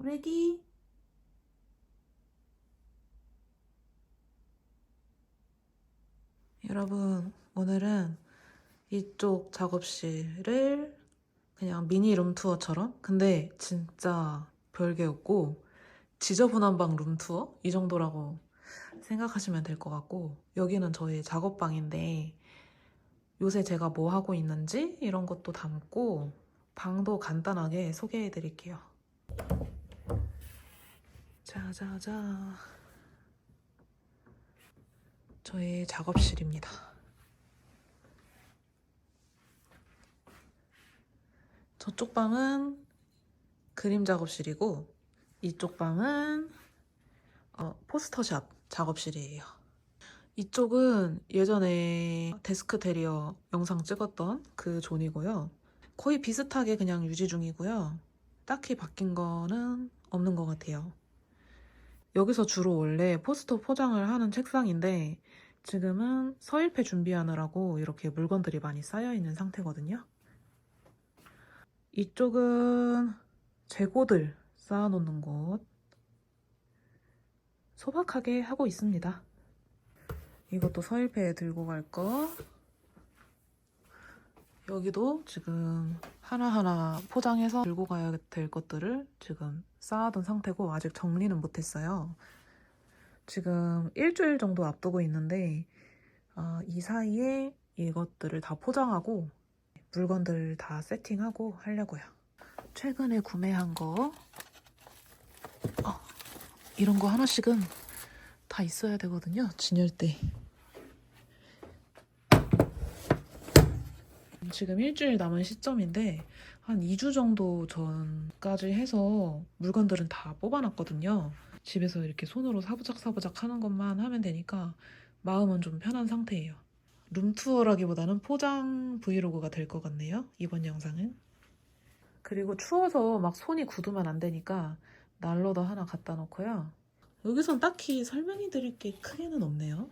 레디? 여러분, 오늘은 이쪽 작업실을 그냥 미니 룸투어처럼, 근데 진짜 별게 없고 지저분한 방 룸투어? 이 정도라고 생각하시면 될 것 같고, 여기는 저희 작업방인데 요새 제가 뭐 하고 있는지 이런 것도 담고 방도 간단하게 소개해 드릴게요. 자자자, 저의 작업실입니다. 저쪽 방은 그림 작업실이고 이쪽 방은 포스터샵 작업실이에요. 이쪽은 예전에 데스크 테리어 영상 찍었던 그 존이고요. 거의 비슷하게 그냥 유지 중이고요. 딱히 바뀐 거는 없는 것 같아요. 여기서 주로 원래 포스터 포장을 하는 책상인데 지금은 서일패 준비하느라고 이렇게 물건들이 많이 쌓여있는 상태거든요. 이쪽은 재고들 쌓아놓는 곳, 소박하게 하고 있습니다. 이것도 서일패에 들고 갈 거. 여기도 지금 하나하나 포장해서 들고 가야 될 것들을 지금 쌓아둔 상태고 아직 정리는 못했어요. 지금 일주일 정도 앞두고 있는데 이 사이에 이것들을 다 포장하고 물건들 다 세팅하고 하려고요. 최근에 구매한 거 이런 거 하나씩은 다 있어야 되거든요. 진열대. 지금 일주일 남은 시점인데 한 2주 정도 전까지 해서 물건들은 다 뽑아놨거든요. 집에서 이렇게 손으로 사부작사부작 하는 것만 하면 되니까 마음은 좀 편한 상태예요. 룸투어라기보다는 포장 브이로그가 될 것 같네요. 이번 영상은. 그리고 추워서 막 손이 굳으면 안 되니까 난로도 하나 갖다 놓고요. 여기선 딱히 설명해 드릴 게 크게는 없네요.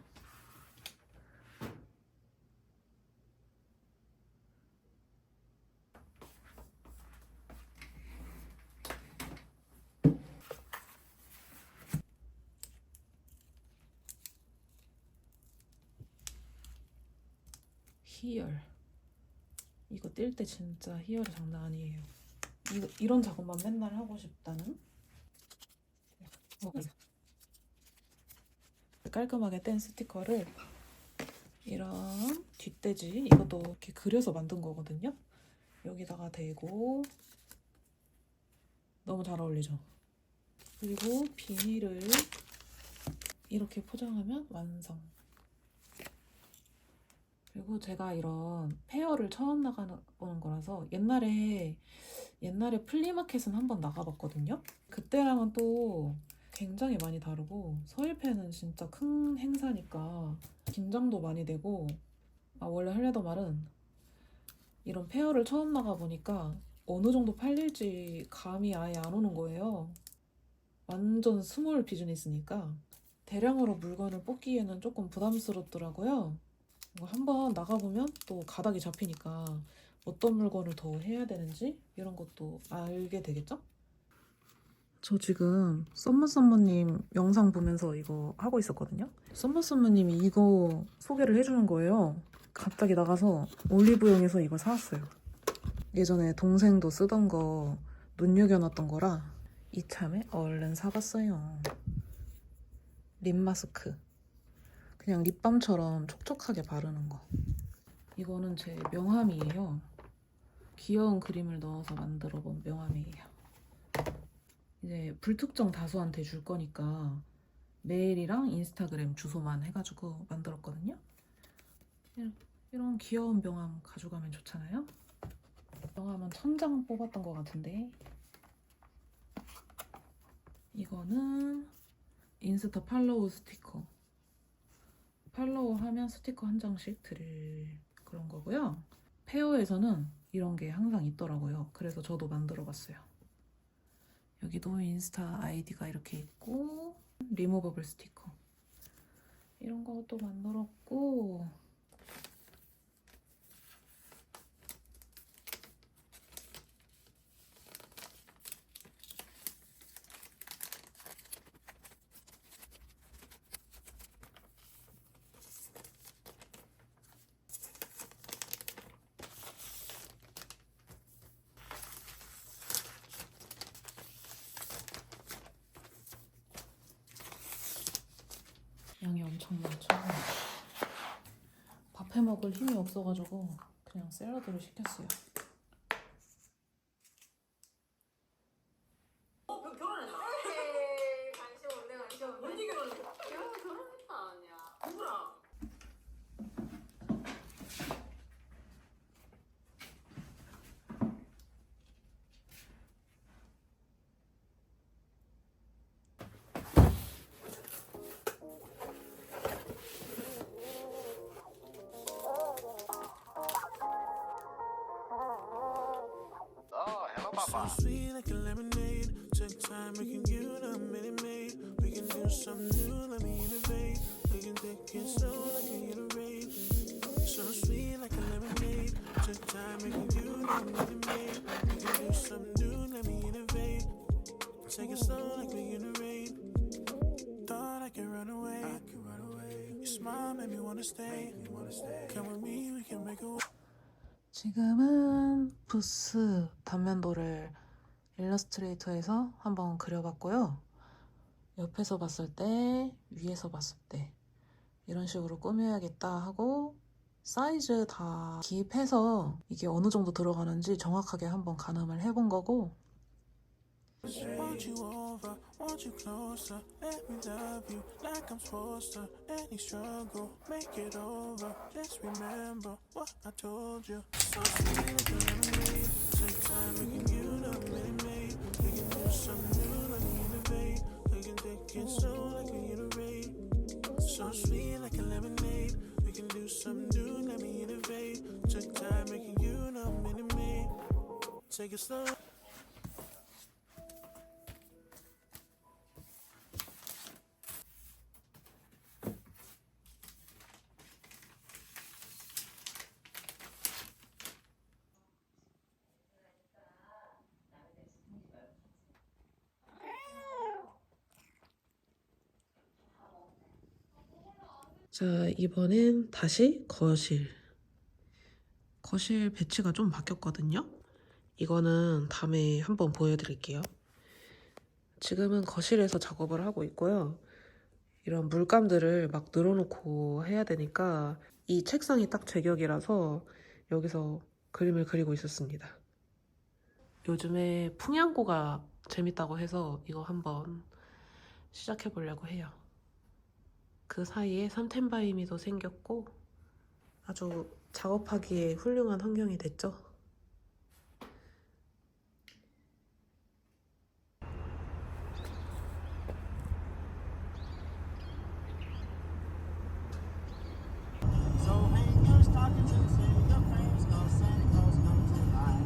희열. 이거 뛸 때 진짜 희열이 장난 아니에요. 이런 작업만 맨날 하고 싶다는? 깔끔하게 뗀 스티커를 이런 뒷돼지, 이것도 이렇게 그려서 만든 거거든요. 여기다가 대고 너무 잘 어울리죠? 그리고 비닐을 이렇게 포장하면 완성. 그리고 제가 이런 페어를 처음 나가보는 거라서 옛날에 플리마켓은 한번 나가봤거든요. 그때랑은 또 굉장히 많이 다르고 서일패는 진짜 큰 행사니까 긴장도 많이 되고 원래 하려던 말은 이런 페어를 처음 나가보니까 어느 정도 팔릴지 감이 아예 안 오는 거예요. 완전 스몰 비즈니스니까 대량으로 물건을 뽑기에는 조금 부담스럽더라고요. 한번 나가보면 또 가닥이 잡히니까 어떤 물건을 더 해야 되는지 이런 것도 알게 되겠죠? 저 지금 썸머썸머님 영상 보면서 이거 하고 있었거든요. 썸머썸머님이 이거 소개를 해주는 거예요. 갑자기 나가서 올리브영에서 이거 사왔어요. 예전에 동생도 쓰던 거 눈여겨놨던 거라 이참에 얼른 사봤어요. 립 마스크. 그냥 립밤처럼 촉촉하게 바르는 거. 이거는 제 명함이에요. 귀여운 그림을 넣어서 만들어 본 명함이에요. 이제 불특정 다수한테 줄 거니까 메일이랑 인스타그램 주소만 해가지고 만들었거든요. 이런 귀여운 명함 가져가면 좋잖아요. 명함은 1000장 뽑았던 것 같은데 이거는 인스타 팔로우 스티커. 팔로우 하면 스티커 한 장씩 드릴 그런 거고요. 페어에서는 이런 게 항상 있더라고요. 그래서 저도 만들어 봤어요. 여기도 인스타 아이디가 이렇게 있고 리무버블 스티커 이런 것도 만들었고 엄청 많죠. 밥 해 먹을 힘이 없어가지고 그냥 샐러드를 시켰어요. So sweet like a lemonade. Take time, we can give it a minute, made. We can do something new, let me innovate. We can take it slow like a iterate. So sweet like a lemonade. Take time, we can give it a minute, made. We can do something new, let me innovate. Take it slow like we iterate. Thought I could run away. Your smile made me wanna stay. Come with me, we can make a 지금은 부스 단면도를 일러스트레이터에서 한번 그려봤고요. 옆에서 봤을 때, 위에서 봤을 때 이런 식으로 꾸며야겠다 하고 사이즈 다 기입해서 이게 어느 정도 들어가는지 정확하게 한번 가늠을 해본 거고, want you over, want you closer. Let me love you like I'm supposed to. Any struggle, make it over. Just remember what I told you. So sweet like a lemonade. Take time, we can give it a minute, made. We can do something new, let me innovate. We can take it slow like we iterate. So sweet like a lemonade. We can do something new, let me innovate. Take time, we can give it a minute, made. Take it slow. 자, 이번엔 다시 거실. 거실 배치가 좀 바뀌었거든요. 이거는 다음에 한번 보여드릴게요. 지금은 거실에서 작업을 하고 있고요. 이런 물감들을 막 늘어놓고 해야 되니까 이 책상이 딱 제격이라서 여기서 그림을 그리고 있었습니다. 요즘에 풍양고가 재밌다고 해서 이거 한번 시작해 보려고 해요. 그 사이에 삼텐바이미도 생겼고 아주 작업하기에 훌륭한 환경이 됐죠. So hang your stockings and sing your prayers, 'cause Santa Claus comes tonight.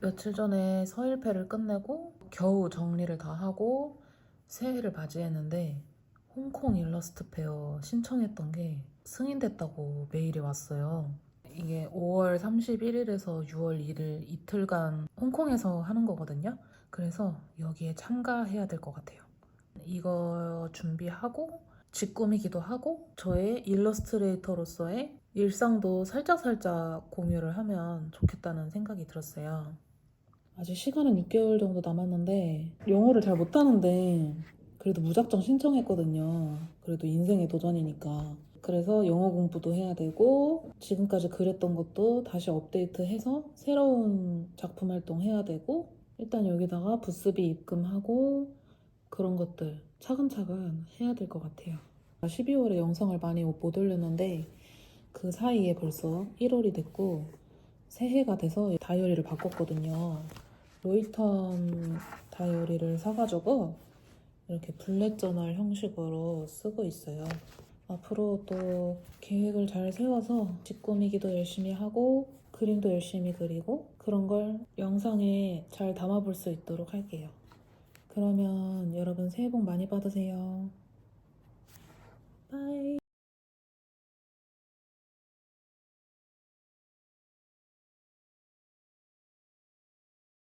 며칠 전에 서일패를 끝내고 겨우 정리를 다 하고 새해를 맞이했는데 홍콩 일러스트 페어 신청했던 게 승인됐다고 메일이 왔어요. 이게 5월 31일에서 6월 1일 이틀간 홍콩에서 하는 거거든요. 그래서 여기에 참가해야 될 것 같아요. 이거 준비하고 집 꾸미기도 하고 저의 일러스트레이터로서의 일상도 살짝살짝 공유를 하면 좋겠다는 생각이 들었어요. 아직 시간은 6개월 정도 남았는데 영어를 잘 못하는데 그래도 무작정 신청했거든요. 그래도 인생의 도전이니까. 그래서 영어 공부도 해야 되고 지금까지 그렸던 것도 다시 업데이트해서 새로운 작품 활동 해야 되고 일단 여기다가 부스비 입금하고 그런 것들 차근차근 해야 될 것 같아요. 12월에 영상을 많이 못 올렸는데 그 사이에 벌써 1월이 됐고 새해가 돼서 다이어리를 바꿨거든요. 로이턴 다이어리를 사가지고 이렇게 블랙 저널 형식으로 쓰고 있어요. 앞으로 또 계획을 잘 세워서 집 꾸미기도 열심히 하고 그림도 열심히 그리고 그런 걸 영상에 잘 담아볼 수 있도록 할게요. 그러면 여러분 새해 복 많이 받으세요.